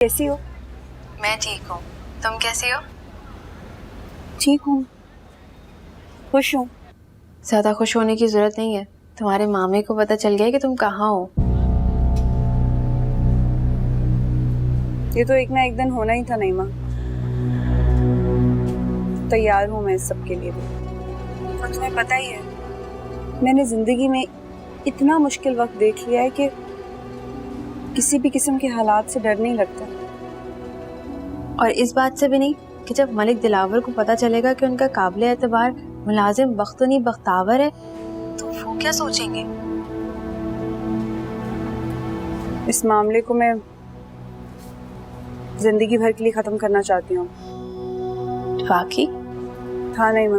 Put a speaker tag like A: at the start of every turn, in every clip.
A: कैसी हो?
B: मैं ठीक हूँ, तुम कैसी हो?
A: ठीक हूँ, खुश हूँ।
B: ज्यादा खुश होने की जरूरत नहीं है। तुम्हारे मामे को पता चल गया कि तुम कहाँ हो।
A: ये तो एक ना एक दिन होना ही था नईमा। तैयार हूँ मैं इस सब के लिए भी। और तुम्हें पता ही है, मैंने जिंदगी में इतना मुश्किल वक्त देख लिया है कि किसी भी किस्म के हालात से डर नहीं लगता।
B: और इस बात से भी नहीं कि जब मलिक दिलावर को पता चलेगा कि उनका काबिल एतबार मुलाजिम बख्तुनी बख्तावर है तो वो क्या सोचेंगे?
A: इस मामले को मैं जिंदगी भर के लिए खत्म करना चाहती हूँ।
B: वाकई?
A: हाँ नईमा,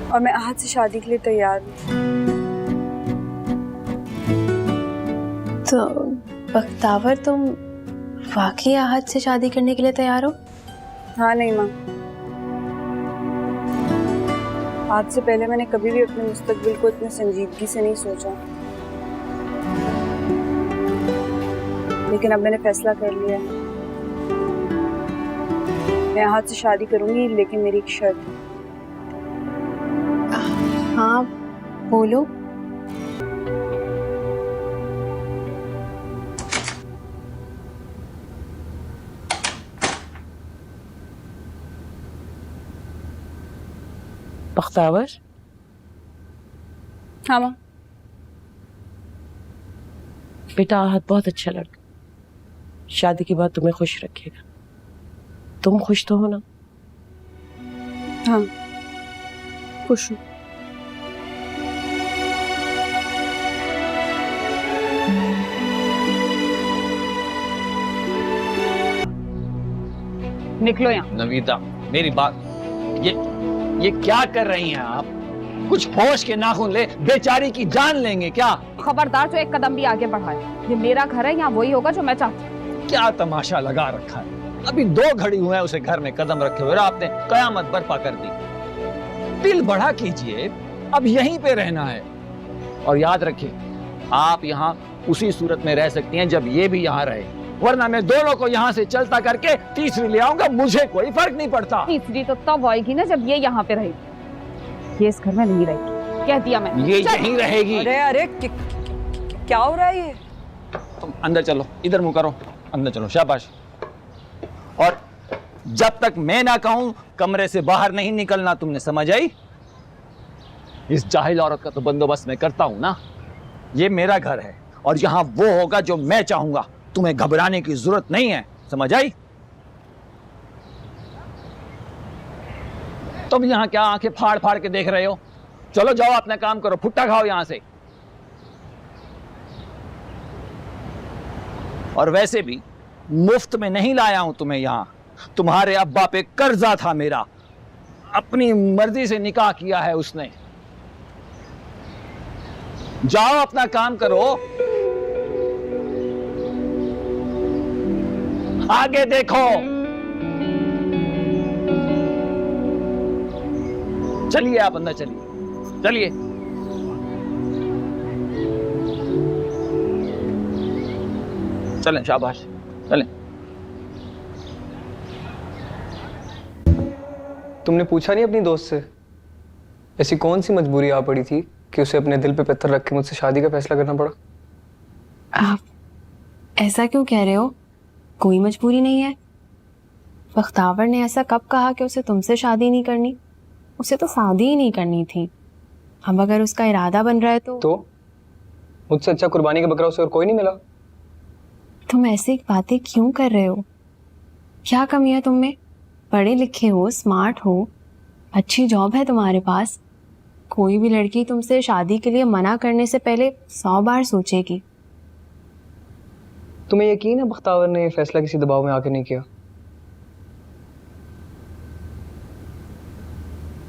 A: और मैं आहद से शादी के लिए तैयार हूँ।
B: तो बख्तावर, तुम वाकई आहद से शादी करने के लिए तैयार हो?
A: हाँ नईमा, आज से पहले मैंने कभी भी अपने मुस्तकबिल को इतने संजीदगी से नहीं सोचा, लेकिन अब मैंने फैसला कर लिया है। मैं आहद से शादी करूंगी, लेकिन मेरी एक शर्त है।
B: हाँ बोलो।
C: बख्तावर,
A: हाँ माँ।
C: बेटा आहद बहुत अच्छा लड़का, शादी के बाद तुम्हें खुश रखेगा। तुम खुश तो हो ना?
A: हाँ खुश हूँ।
D: निकलो यहाँ।
E: नवीता, मेरी बात, ये क्या कर रही हैं आप? कुछ होश के नाखून ले, बेचारी की जान लेंगे क्या?
D: खबरदार, जो एक कदम भी आगे बढ़ाए। ये मेरा घर है, यहाँ वही होगा जो मैं चाहती हूँ।
E: क्या तमाशा लगा रखा है? अभी 2 घड़ी हुए हैं उसे घर में कदम रखे हुए, आपने कयामत बर्पा कर दी। दिल बड़ा कीजिए, अब यहीं पे रहना है। और याद रखिए, आप यहाँ उसी सूरत में रह सकती हैं जब ये भी यहाँ रहे, वरना मैं दोनों को यहाँ से चलता करके तीसरी ले आऊंगा, मुझे कोई फर्क नहीं पड़ता।
D: तीसरी तो तब आएगी ना जब ये यहाँ पे रहेगी। ये इस घर में नहीं रहेगी, कह दिया मैंने।
E: ये यहीं रहेगी।
A: अरे अरे क्या हो रहा है ये?
E: तुम अंदर चलो, इधर मुंह करो, अंदर चलो, शाबाश। और जब तक मैं ना कहूं कमरे से बाहर नहीं निकलना, तुमने समझ आई? इस जाहिल औरत का तो बंदोबस्त मैं करता हूं ना। ये मेरा घर है और यहां वो होगा जो मैं चाहूंगा। तुम्हें घबराने की जरूरत नहीं है, समझ आई? तुम यहां क्या आंखें फाड़ फाड़ के देख रहे हो? चलो जाओ, अपना काम करो, फुट्टा खाओ यहां से। और वैसे भी मुफ्त में नहीं लाया हूं तुम्हें यहां। तुम्हारे अब्बा पे कर्जा था मेरा, अपनी मर्जी से निकाह किया है उसने। जाओ अपना काम करो, आगे देखो। चलिए आप अंदर चलिए, चलिए। चलें, शाबाश, चलें।
F: तुमने पूछा नहीं अपनी दोस्त से, ऐसी कौन सी मजबूरी आ पड़ी थी कि उसे अपने दिल पे पत्थर रख के मुझसे शादी का फैसला करना पड़ा?
B: आप ऐसा क्यों कह रहे हो? कोई मजबूरी नहीं है। बख्तावर ने ऐसा कब कहा कि उसे तुमसे शादी नहीं करनी? उसे तो शादी ही नहीं करनी थी। अब अगर उसका इरादा बन रहा है तो
F: मुझसे अच्छा कुर्बानी का बकरा उसे और कोई नहीं मिला।
B: तुम ऐसी बातें क्यों कर रहे हो? क्या कमी है तुम में? पढ़े लिखे हो, स्मार्ट हो, अच्छी जॉब है तुम्हारे पास। कोई भी लड़की तुमसे शादी के लिए मना करने से पहले 100 बार सोचेगी।
F: तुम्हें यकीन है बख्तावर ने ये फैसला किसी दबाव में आके नहीं किया?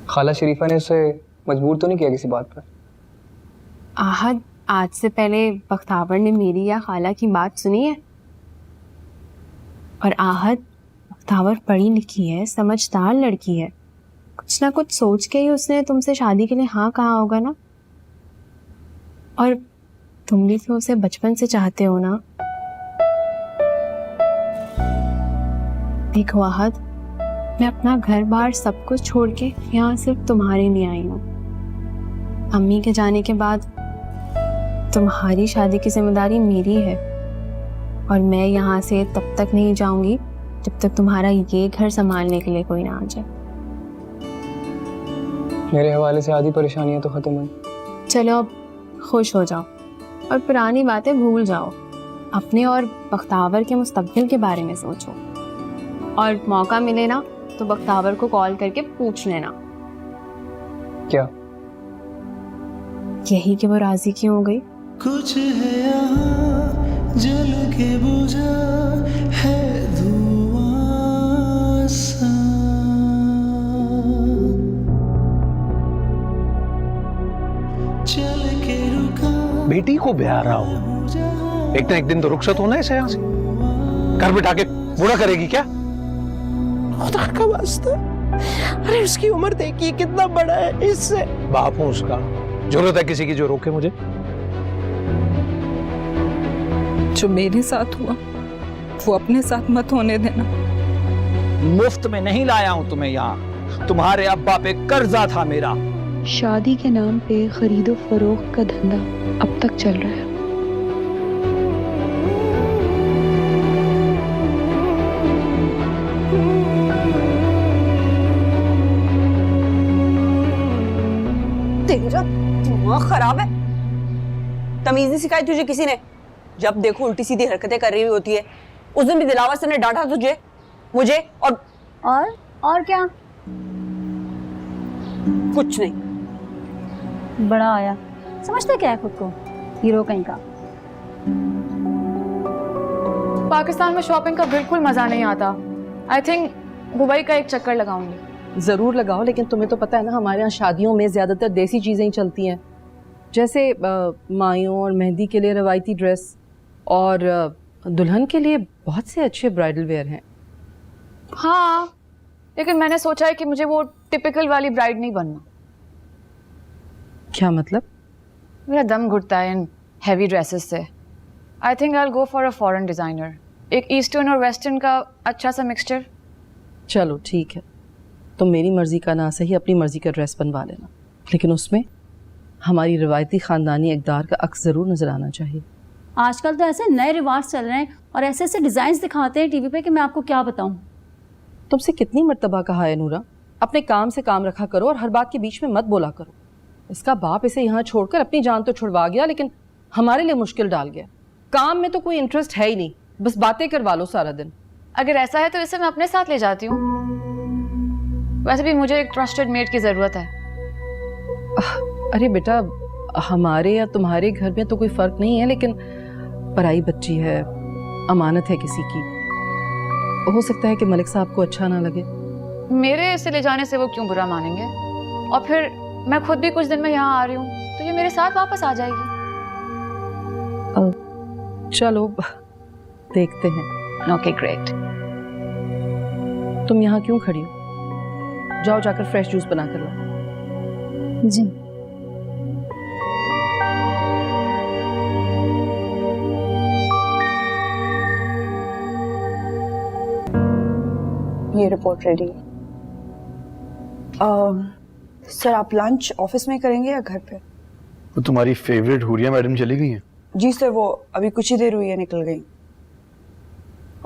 F: खाला शरीफा ने उसे मजबूर तो नहीं किया किसी बात पर?
B: आहद, आज से पहले बख्तावर ने मेरी या खाला की बात सुनी है? और आहद, बख्तावर पढ़ी लिखी है, समझदार लड़की है। कुछ ना कुछ सोच के ही उसने तुमसे शादी के लिए हाँ कहा होगा ना। और तुम भी तो उसे बचपन से चाहते हो ना। देखो आहद, मैं अपना घर बार सब कुछ छोड़ के यहाँ सिर्फ तुम्हारे लिए आई हूँ। अम्मी के जाने के बाद तुम्हारी शादी की जिम्मेदारी मेरी है और मैं यहाँ से तब तक नहीं जाऊंगी जब तक तुम्हारा ये घर संभालने के लिए कोई ना आ जाए।
F: मेरे हवाले से आधी परेशानियां तो खत्म हुई।
B: चलो अब खुश हो जाओ और पुरानी बातें भूल जाओ। अपने और बख्तावर के मुस्तकबिल के बारे में सोचो और मौका मिले ना तो बख्तावर को कॉल करके पूछ लेना।
F: क्या?
B: यही कि वो राजी क्यों हो गई।
G: कुछ है यहाँ जल के बुझा है धुआं सा। चल के रुका
H: बेटी को ब्याह रहा हूं, एक ना एक दिन तो रुखसत होना है यहाँ से। घर बिठा के बूढ़ा करेगी क्या?
C: खुदा का वास्ता, अरे उसकी उम्र देखिए कितना बड़ा है, इससे
H: बाप हूं उसका, जरूरत है किसी की जो रोके मुझे?
I: जो मेरे साथ हुआ वो अपने साथ मत होने देना।
E: मुफ्त में नहीं लाया हूं तुम्हें यहाँ, तुम्हारे अब्बा पे कर्जा था मेरा।
J: शादी के नाम पे खरीदो फरोख्त का धंधा अब तक चल रहा है।
A: तेरा दिमाग खराब है। तमीज नहीं सिखाई तुझे किसी ने? जब देखो उल्टी सीधी हरकतें कर रही होती है। उस दिन भी दिलावर सर ने डांटा तुझे, मुझे और क्या? कुछ नहीं।
D: बड़ा आया, समझते क्या है खुद को हीरो कहीं का।
B: पाकिस्तान में शॉपिंग का बिल्कुल मजा नहीं आता। आई थिंक दुबई का एक चक्कर लगाऊंगी।
C: जरूर लगाओ, लेकिन तुम्हें तो पता है ना हमारे यहाँ शादियों में ज्यादातर देसी चीजें ही चलती हैं, जैसे मायों और मेहंदी के लिए रवायती ड्रेस और दुल्हन के लिए बहुत से अच्छे ब्राइडल वेयर हैं।
B: हाँ, लेकिन मैंने सोचा है कि मुझे वो टिपिकल वाली ब्राइड नहीं बनना।
C: क्या मतलब?
B: मेरा दम घुटता है इन हैवी ड्रेसेस से। I think I will go for a foreign designer, एक ईस्टर्न और वेस्टर्न का अच्छा सा मिक्सचर।
C: चलो ठीक है, तुम मेरी मर्जी का ना सही अपनी मर्जी का ड्रेस बनवा लेना, लेकिन उसमें हमारी रवायती खानदानी इक़दार का अक्स ज़रूर नजर आना चाहिए।
K: आजकल तो ऐसे नए रिवाज चल रहे हैं और ऐसे ऐसे डिजाइन दिखाते हैं टीवी पे कि मैं आपको क्या बताऊं।
C: तुमसे कितनी मर्तबा कहा है नूरा, अपने काम से काम रखा करो और हर बात के बीच में मत बोला करो। इसका बाप इसे यहाँ छोड़कर अपनी जान तो छुड़वा गया, लेकिन हमारे लिए मुश्किल डाल गया। काम में तो कोई इंटरेस्ट है ही नहीं, बस बातें करवा लो सारा दिन।
B: अगर ऐसा है तो इसे मैं अपने साथ ले जाती हूँ। वैसे भी मुझे एक ट्रस्टेड मेट की ज़रूरत है।
C: अरे बेटा, हमारे या तुम्हारे घर में तो कोई फ़र्क नहीं है, लेकिन पराई बच्ची है, अमानत है किसी की। हो सकता है कि मलिक साहब को अच्छा ना लगे।
B: मेरे इसे ले जाने से वो क्यों बुरा मानेंगे? और फिर मैं खुद भी कुछ दिन में यहाँ आ रही हूँ तो ये मेरे साथ वापस आ जाएगी।
C: चलो देखते हैं।
B: Okay great.
C: तुम यहाँ क्यों खड़ी हो? जाओ जाकर फ्रेश जूस बना कर लो।
K: जी।
A: ये रिपोर्ट रेडी है। सर आप लंच ऑफिस में करेंगे या घर पे?
H: वो तुम्हारी फेवरेट हुरिया मैडम चली गई हैं?
A: जी सर, वो अभी कुछ ही देर हुई है निकल गई।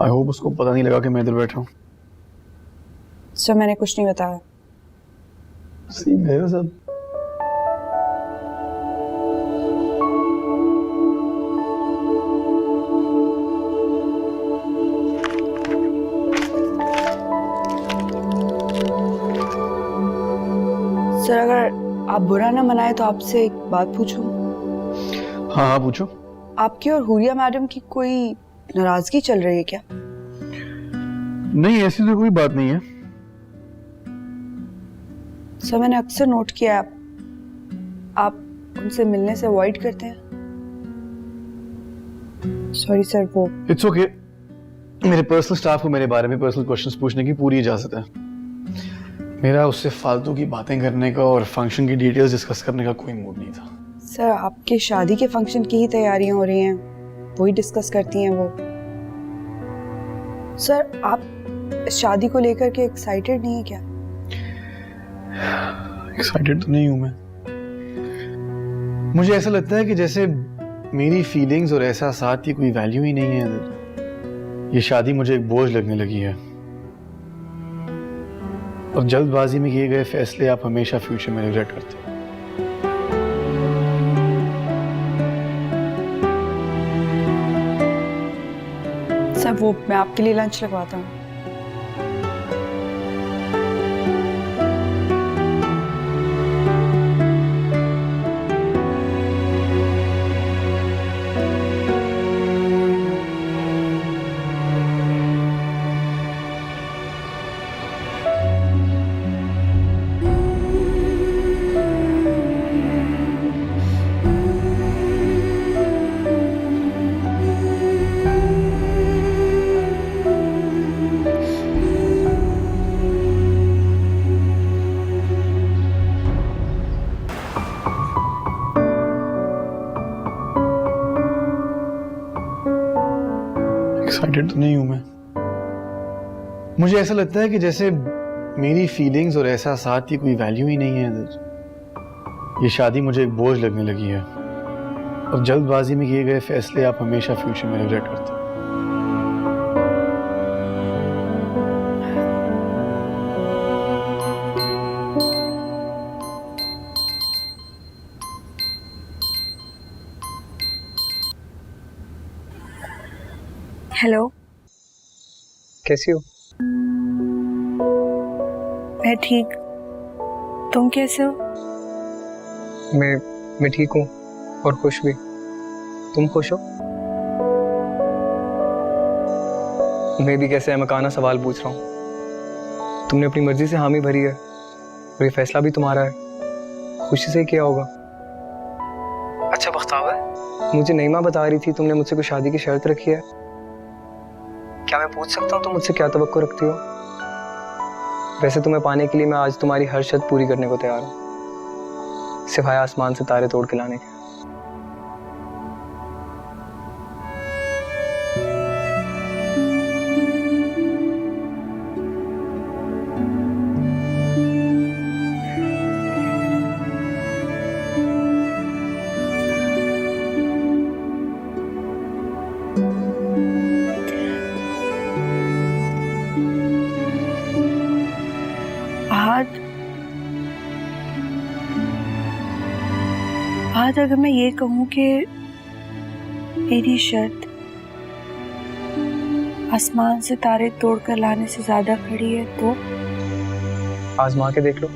H: आई होप उसको पता नहीं लगा कि मैं इधर बैठा हूँ।
A: सर मैंने कुछ नहीं बताया।
H: सीख गए हो सब।
A: सर अगर आप बुरा ना मनाए तो आपसे एक बात पूछूं?
H: हाँ हाँ पूछो।
A: आपकी और हुरिया मैडम की कोई नाराजगी चल रही है क्या?
H: नहीं, ऐसी तो कोई बात नहीं है।
A: सर मैंने अक्सर नोट किया है आप उनसे मिलने से अवॉइड करते हैं। सॉरी सर, वो
H: इट्स ओके। मेरे पर्सनल स्टाफ को मेरे बारे में पर्सनल क्वेश्चंस पूछने की पूरी इजाजत है। मेरा उससे फालतू की बातें करने का और फंक्शन की डिटेल्स डिस्कस करने का कोई मूड नहीं था।
A: सर आपके शादी के फंक्शन की ही तैयारियां हो रही हैं, वही डिस्कस करती हैं वो। सर आप शादी को लेकर के एक्साइटेड नहीं है क्या?
H: एक्साइटेड तो नहीं हूं मैं। मुझे ऐसा लगता है कि जैसे मेरी फीलिंग्स और एहसासात की कोई वैल्यू ही नहीं है। ये शादी मुझे एक बोझ लगने लगी है और जल्दबाजी में किए गए फैसले आप हमेशा फ्यूचर में रिग्रेट करते हैं।
A: सर वो मैं आपके लिए लंच लगवाता हूँ।
H: एक्साइटेड तो नहीं हूं मैं। मुझे ऐसा लगता है कि जैसे मेरी फीलिंग्स और एहसासात की कोई वैल्यू ही नहीं है। ये शादी मुझे एक बोझ लगने लगी है और जल्दबाजी में किए गए फैसले आप हमेशा फ्यूचर में रिग्रेट करते हैं।
A: हेलो,
F: कैसी हो?
A: मैं ठीक, तुम कैसे हो?
F: मैं ठीक हूँ और खुश भी। तुम खुश हो? मैं भी कैसे अहमकाना सवाल पूछ रहा हूँ। तुमने अपनी मर्जी से हामी भरी है और ये फैसला भी तुम्हारा है, खुशी से किया होगा। अच्छा बख्तावर, मुझे नईमा बता रही थी तुमने मुझसे कोई शादी की शर्त रखी है। क्या मैं पूछ सकता हूँ तुम मुझसे क्या तवक्को रखती हो? वैसे तुम्हें पाने के लिए मैं आज तुम्हारी हर शर्त पूरी करने को तैयार हूँ, सिवाय आसमान से तारे तोड़ के लाने के।
A: आज अगर मैं ये कहूँ कि मेरी शर्त आसमान से तारे तोड़कर लाने से ज्यादा खड़ी है तो
F: आजमा के देख लो।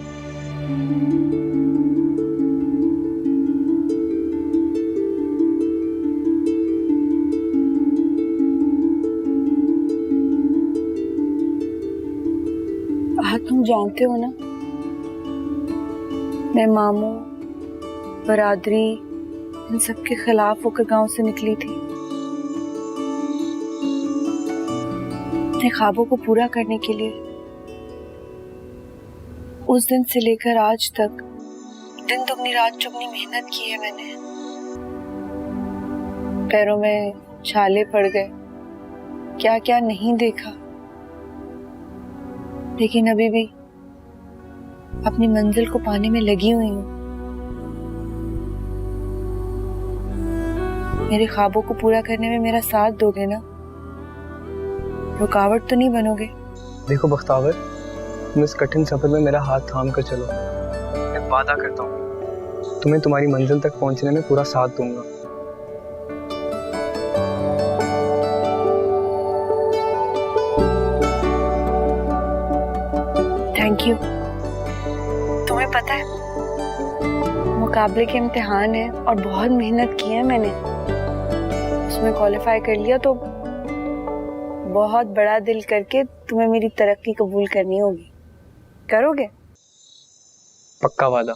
A: हाँ तुम जानते हो ना, मैं मामू बरादरी इन सब के खिलाफ होकर गांव से निकली थी। अपने ख्वाबों को पूरा करने के लिए उस दिन से लेकर आज तक दिन दुगनी रात चुगनी मेहनत की है मैंने। पैरों में छाले पड़ गए, क्या क्या नहीं देखा, लेकिन अभी भी अपनी मंजिल को पाने में लगी हुई हूँ। मेरे ख्वाबों को पूरा करने में मेरा साथ दोगे ना? रुकावट तो नहीं बनोगे?
F: देखो बख्तावर, तुम इस कठिन सफर में मेरा हाथ थाम कर चलो। मैं वादा करता हूँ तुम्हें तुम्हारी मंजिल तक पहुंचने में पूरा साथ दूंगा।
A: Thank you. तुम्हें पता है मुकाबले के इम्तिहान है और बहुत मेहनत की है मैंने, उसमें क्वालिफाई कर लिया तो बहुत बड़ा दिल करके तुम्हें मेरी तरक्की कबूल करनी होगी। करोगे?
F: पक्का वादा।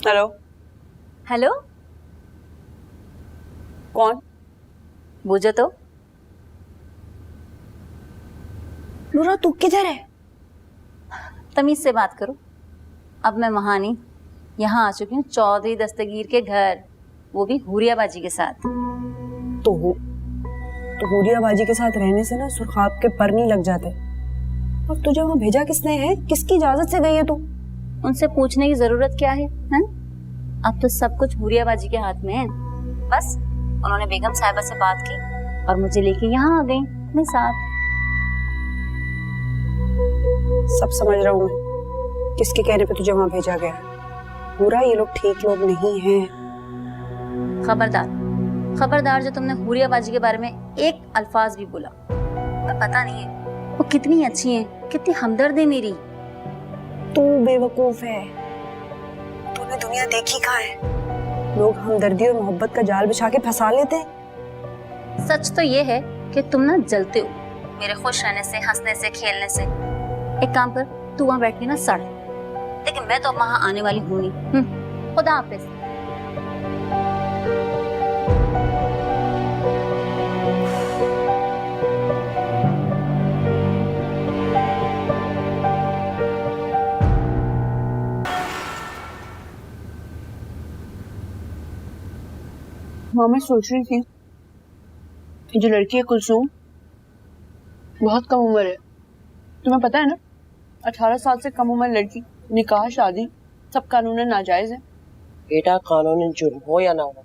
A: हेलो।
K: हेलो,
A: कौन?
K: बूझो तो।
A: नूरा तू किधर है?
K: तमीज से बात करो। अब मैं वहां नहीं, यहाँ आ चुकी हूँ चौधरी दस्तगीर के घर, वो भी हुरिया बाजी के साथ।
A: तो हुरिया बाजी के साथ रहने से ना सुरखाब के पर नहीं लग जाते। और तुझे वहां भेजा किसने है? किसकी इजाजत से गई है तू?
K: उनसे पूछने की जरूरत क्या है, हैं? अब तो सब कुछ हुरिया बाजी के हाथ में है। बस उन्होंने बेगम साहिबा से बात की और मुझे लेके यहाँ आ गई अपने साथ।
A: सब समझ रहा हूँ मैं, किसके कहने पे तुझे वहां भेजा गया। पूरा ये लोग ठीक लोग नहीं हैं।
K: खबरदार जो तुमने हुरिया बाजी के बारे में एक अल्फाज भी बोला तो पता नहीं है वो कितनी अच्छी है, कितनी हमदर्द है मेरी।
A: तू बेवकूफ है, तूने दुनिया देखी कहाँ है? लोग हमदर्दी और मोहब्बत का जाल बिछा के फंसा लेते हैं।
K: सच तो ये है कि तुम ना जलते हो मेरे खुश रहने से, हंसने से, खेलने से। एक काम कर, तू वहां बैठ के ना सड़, लेकिन मैं तो अब वहां आने वाली हूं नहीं। खुदा हाफिज।
A: हाँ, मैं सोच रही थी कि जो लड़की है कुलसूम, बहुत कम उम्र है। तुम्हें पता है ना, 18 साल से कम उम्र लड़की, निकाह, शादी सब कानूनन नाजायज है।
L: बेटा, कानूनन जुर्म हो या ना हो,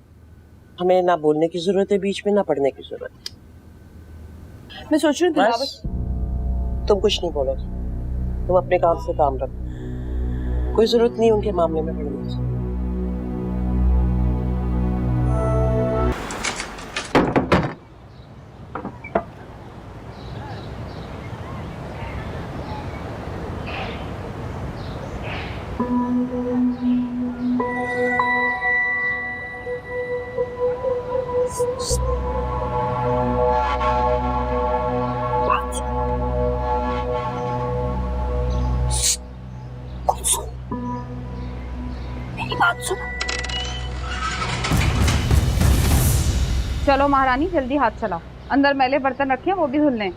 L: हमें ना बोलने की जरूरत है बीच में, ना पढ़ने की जरूरत है।
A: मैं सोच रही थी
L: बस, तुम कुछ नहीं बोलो, तुम अपने काम से काम रखो। कोई जरूरत नहीं उनके मामले में पढ़ने की।
A: मेरी बात सुनो।
D: चलो महारानी, जल्दी हाथ चलाओ। अंदर मैले बर्तन रखे हैं, वो भी धुल लें।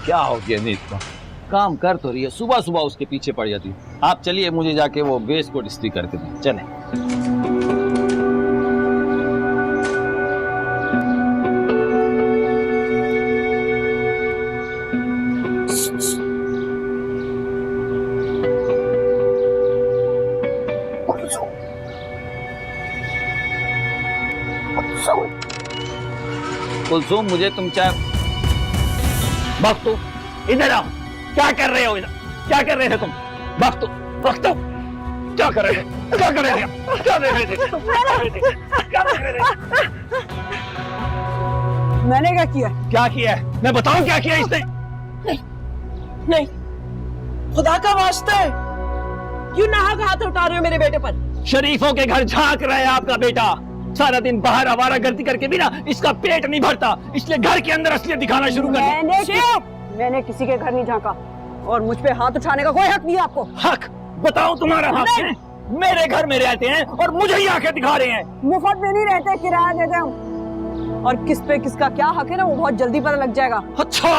E: क्या हो गया नीत को? काम कर तो रही है, सुबह सुबह उसके पीछे पड़ जाती है। आप चलिए, मुझे जाके वो वेस्ट कोट इस्त्री करके दें। चलें। कुलसूम, मुझे तुम चाहे बख्तू, इधर आओ। क्या कर रहे हो इधर? क्या कर रहे थे तुम? बख्तू, बख्तू, क्या कर रहे थे? क्या कर रहे थे? क्या देख रहे थे? क्या देख रहे थे?
A: मैंने क्या किया?
E: क्या किया है? मैं बताऊं क्या किया इसने?
L: नहीं, खुदा का वास्ता है, क्यों नाहक हाथ उठा रहे हो मेरे बेटे पर?
E: शरीफों के घर झांक रहा है आपका बेटा। सारा दिन बाहर आवारा गर्दी करके भी ना इसका पेट नहीं भरता, इसलिए घर के अंदर असलियत दिखाना शुरू कर दिया।
A: मैंने किसी के घर नहीं झांका और मुझ पे हाथ उठाने का कोई हक नहीं है आपको।
E: हक? बताओ तुम्हारा हक है? मेरे घर में रहते हैं और मुझे ही आके दिखा रहे हैं।
A: मुफ्त में नहीं रहते, किराया देते हूँ। और किस पे किसका क्या हक है ना, वो बहुत जल्दी पता लग जाएगा।
E: अच्छा,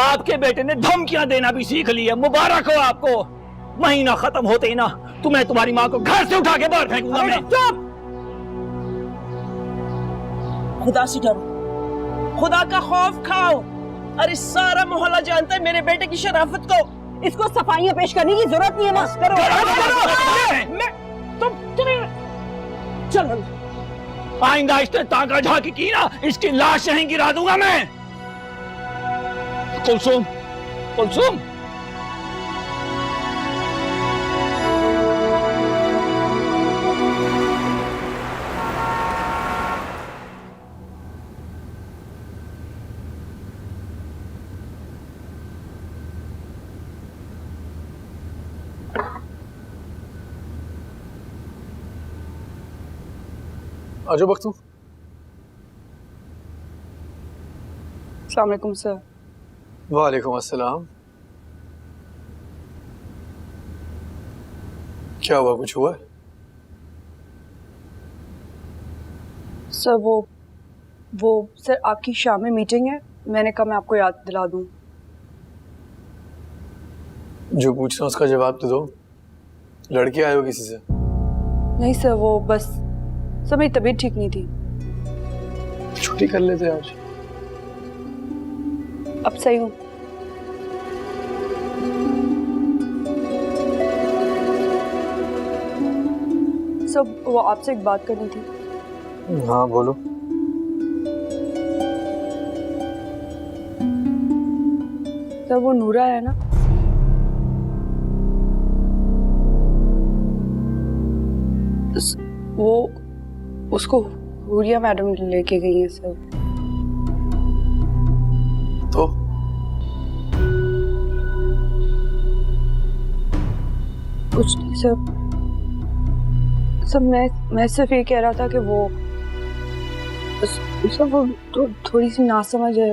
E: आपके बेटे ने धमकियां देना भी सीख ली है। मुबारक हो आपको। महीना खत्म होते ही ना तुम्हें, तुम्हारी माँ को घर से उठा के बाहर फेंकूंगा मैं।
L: चुप! खुदा से डरो, खुदा का खौफ खाओ। अरे सारा मोहल्ला जानता है मेरे बेटे की शराफत को।
A: इसको सफाइयां पेश करने की जरूरत नहीं है। बस करो।
L: चलो,
E: आइंदा इसने ताका झांकी की ना, इसकी लाश यहीं गिरा दूंगा मैं। कुलसूम, कुलसूम,
H: आजो बख्तू।
A: अस्सलाम वालेकुम सर।
H: वालेकुम अस्सलाम। क्या हुआ, कुछ हुआ?
A: सर वो सर आपकी शाम में मीटिंग है, मैंने कहा मैं आपको याद दिला दूं।
H: जो पूछ रहा हूँ उसका जवाब तो दो। लड़के आए हो किसी से?
A: नहीं सर, वो बस सर मेरी तबीयत ठीक नहीं थी।
H: छुट्टी कर लेते आज।
A: अब सही हूँ। सर वो आपसे एक बात करनी थी।
H: हाँ बोलो।
A: सर वो नूरा है ना, वो उसको हुरिया मैडम लेके गई है सर।
H: तो
A: कुछ नहीं सर, मैं सिर्फ ये कह रहा था कि वो सब वो थोड़ी सी नासमझ है,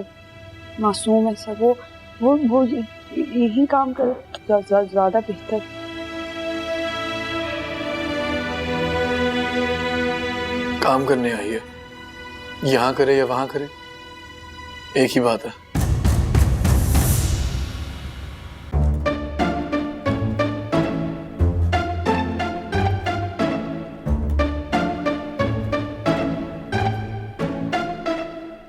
A: मासूम है सर। वो यही काम करे ज्यादा बेहतर।
H: काम करने आई है, यहाँ करे या वहाँ करे एक ही बात है।